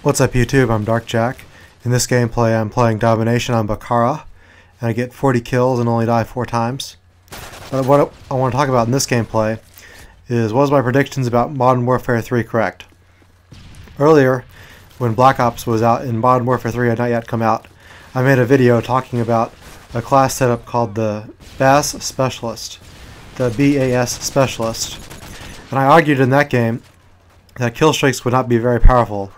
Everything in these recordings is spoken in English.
What's up YouTube, I'm Dark Jack. In this gameplay I'm playing Domination on Bakaara, and I get 40 kills and only die 4 times. But what I want to talk about in this gameplay is, was my predictions about Modern Warfare 3 correct? Earlier, when Black Ops was out and Modern Warfare 3 had not yet come out, I made a video talking about a class setup called the BAS Specialist. The BAS Specialist. And I argued in that game that kill streaks would not be very powerful,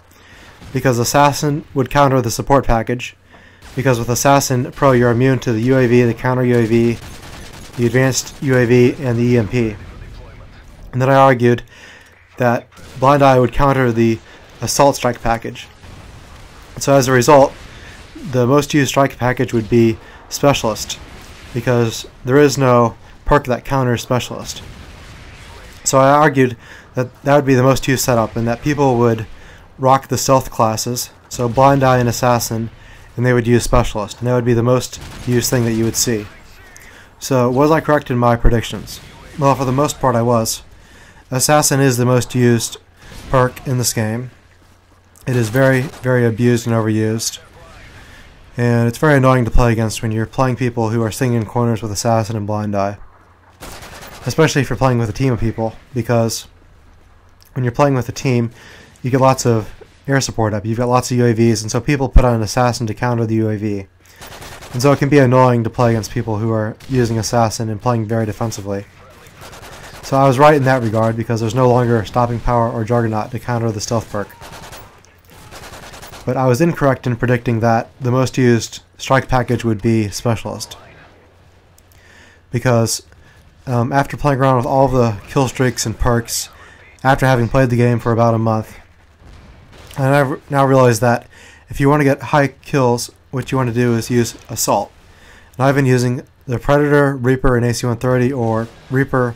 because Assassin would counter the support package, because with Assassin Pro you're immune to the UAV, the counter UAV, the advanced UAV, and the EMP. And then I argued that Blind Eye would counter the Assault Strike package. So as a result, the most used strike package would be Specialist, because there is no perk that counters Specialist. So I argued that that would be the most used setup, and that people would rock the stealth classes, so Blind Eye and Assassin, and they would use Specialist, and that would be the most used thing that you would see. So was I correct in my predictions? Well, for the most part I was. Assassin is the most used perk in this game. It is very, very abused and overused, and it's very annoying to play against when you're playing people who are sitting in corners with Assassin and Blind Eye. Especially if you're playing with a team of people, because when you're playing with a team, you get lots of air support up. You've got lots of UAVs, and so people put on an Assassin to counter the UAV. And so it can be annoying to play against people who are using Assassin and playing very defensively. So I was right in that regard, because there's no longer stopping power or Juggernaut to counter the stealth perk. But I was incorrect in predicting that the most used strike package would be Specialist. Because after playing around with all of the kill streaks and perks, after having played the game for about a month, and I now realize that if you want to get high kills, what you want to do is use Assault. And I've been using the Predator, Reaper, and AC-130, or Reaper,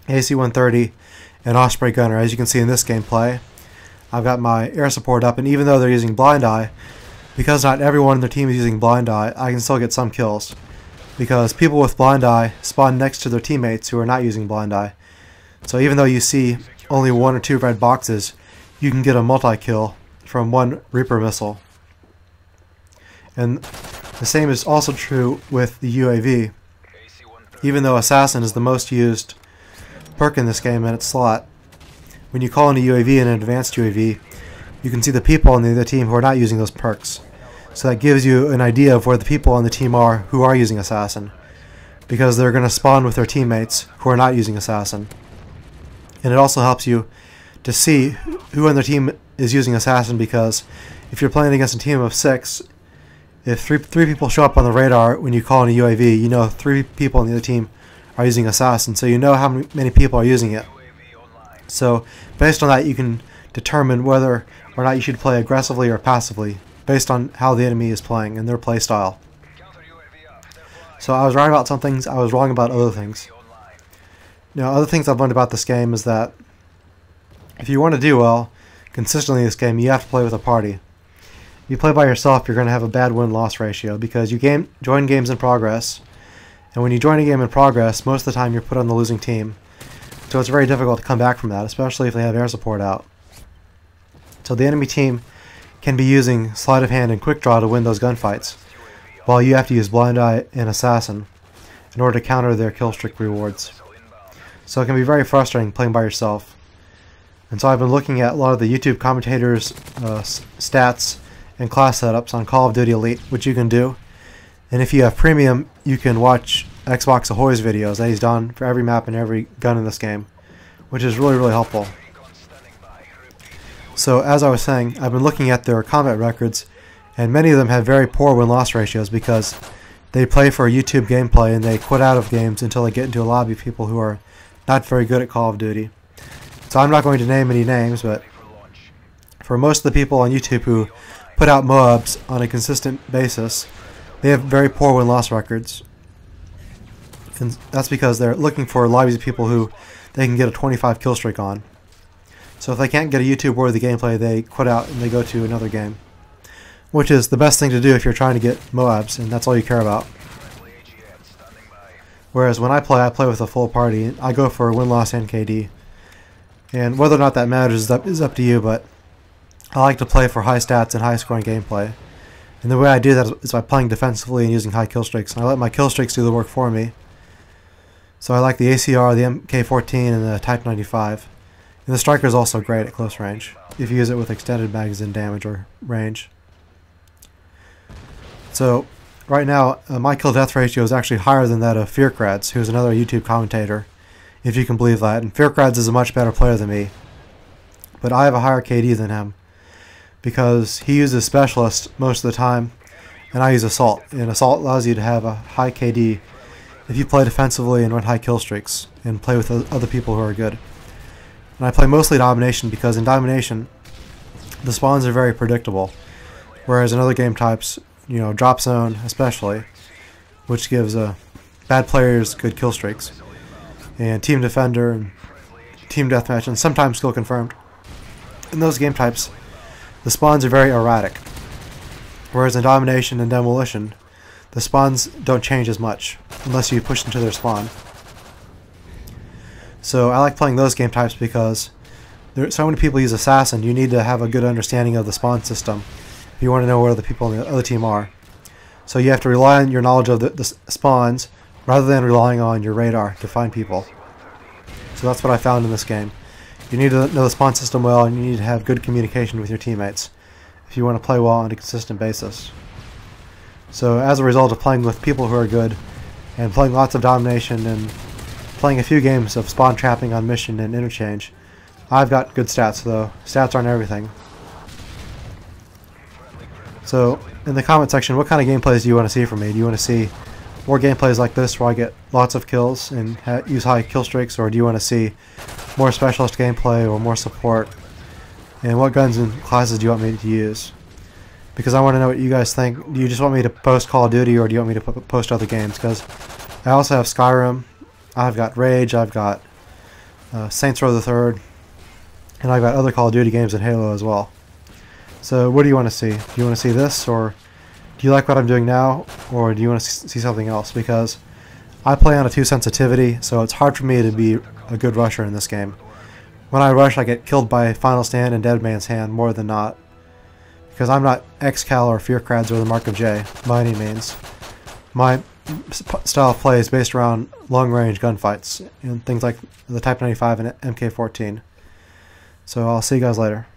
AC-130, and Osprey Gunner. As you can see in this gameplay, I've got my air support up, and even though they're using Blind Eye, because not everyone in their team is using Blind Eye, I can still get some kills. Because people with Blind Eye spawn next to their teammates who are not using Blind Eye. So even though you see only 1 or 2 red boxes, you can get a multi-kill from one Reaper missile. And the same is also true with the UAV. Even though Assassin is the most used perk in this game in its slot, when you call in a UAV and an advanced UAV, you can see the people on the other team who are not using those perks. So that gives you an idea of where the people on the team are who are using Assassin, because they're going to spawn with their teammates who are not using Assassin. And it also helps you to see who on their team is using Assassin, because if you're playing against a team of 6, if three people show up on the radar when you call in a UAV, you know 3 people on the other team are using Assassin, so you know how many people are using it. So based on that, you can determine whether or not you should play aggressively or passively, based on how the enemy is playing and their play style. So I was right about some things, I was wrong about other things. Now, other things I've learned about this game is that if you want to do well consistently in this game, you have to play with a party. If you play by yourself, you're going to have a bad win-loss ratio, because you join games in progress, and when you join a game in progress, most of the time you're put on the losing team. So it's very difficult to come back from that, especially if they have air support out. So the enemy team can be using sleight of hand and quick draw to win those gunfights, while you have to use Blind Eye and Assassin in order to counter their kill streak rewards. So it can be very frustrating playing by yourself. And so I've been looking at a lot of the YouTube commentators' stats and class setups on Call of Duty Elite, which you can do. And if you have premium, you can watch Xbox Ahoy's videos that he's done for every map and every gun in this game, which is really, really helpful. So as I was saying, I've been looking at their combat records, and many of them have very poor win-loss ratios, because they play for YouTube gameplay and they quit out of games until they get into a lobby of people who are not very good at Call of Duty. So I'm not going to name any names, but for most of the people on YouTube who put out MOABs on a consistent basis, they have very poor win-loss records. And that's because they're looking for lobbies of people who they can get a 25 kill streak on. So if they can't get a YouTube-worthy gameplay, they quit out and they go to another game, which is the best thing to do if you're trying to get MOABs, and that's all you care about. Whereas when I play with a full party. I go for win-loss and KD. And whether or not that matters is up to you, but I like to play for high stats and high scoring gameplay. And the way I do that is by playing defensively and using high kill streaks. And I let my kill streaks do the work for me. So I like the ACR, the MK14, and the Type 95. And the Striker is also great at close range, if you use it with extended magazine damage or range. So, right now, my kill-death ratio is actually higher than that of Fearcrads, who's another YouTube commentator, if you can believe that. And Fearcrads is a much better player than me. But I have a higher KD than him, because he uses Specialist most of the time, and I use Assault. And Assault allows you to have a high KD if you play defensively and run high kill streaks, and play with other people who are good. And I play mostly Domination, because in Domination, the spawns are very predictable, whereas in other game types, Drop Zone especially, which gives bad players good kill streaks, and Team Defender, and Team Deathmatch, and sometimes Skill Confirmed. In those game types, the spawns are very erratic, whereas in Domination and Demolition, the spawns don't change as much, unless you push into their spawn. So I like playing those game types because so many people use Assassin. You need to have a good understanding of the spawn system if you want to know where the people in the other team are. So you have to rely on your knowledge of the spawns rather than relying on your radar to find people. So that's what I found in this game. You need to know the spawn system well, and you need to have good communication with your teammates if you want to play well on a consistent basis. So as a result of playing with people who are good, and playing lots of Domination, and playing a few games of spawn trapping on Mission and Interchange, I've got good stats, though. Stats aren't everything. So, in the comment section, what kind of gameplays do you want to see from me? Do you want to see more gameplays like this where I get lots of kills and use high kill streaks, or do you want to see more Specialist gameplay or more support? And what guns and classes do you want me to use? Because I want to know what you guys think. Do you just want me to post Call of Duty, or do you want me to post other games? Because I also have Skyrim, I've got Rage, I've got Saints Row the Third, and I've got other Call of Duty games and Halo as well. So what do you want to see? Do you want to see this, or do you like what I'm doing now, or do you want to see something else? Because I play on a 2 sensitivity, so it's hard for me to be a good rusher in this game. When I rush, I get killed by Final Stand and Dead Man's Hand more than not, because I'm not XCal or Fearcrads or the Mark of J by any means. My style of play is based around long-range gunfights and things like the Type 95 and MK14. So I'll see you guys later.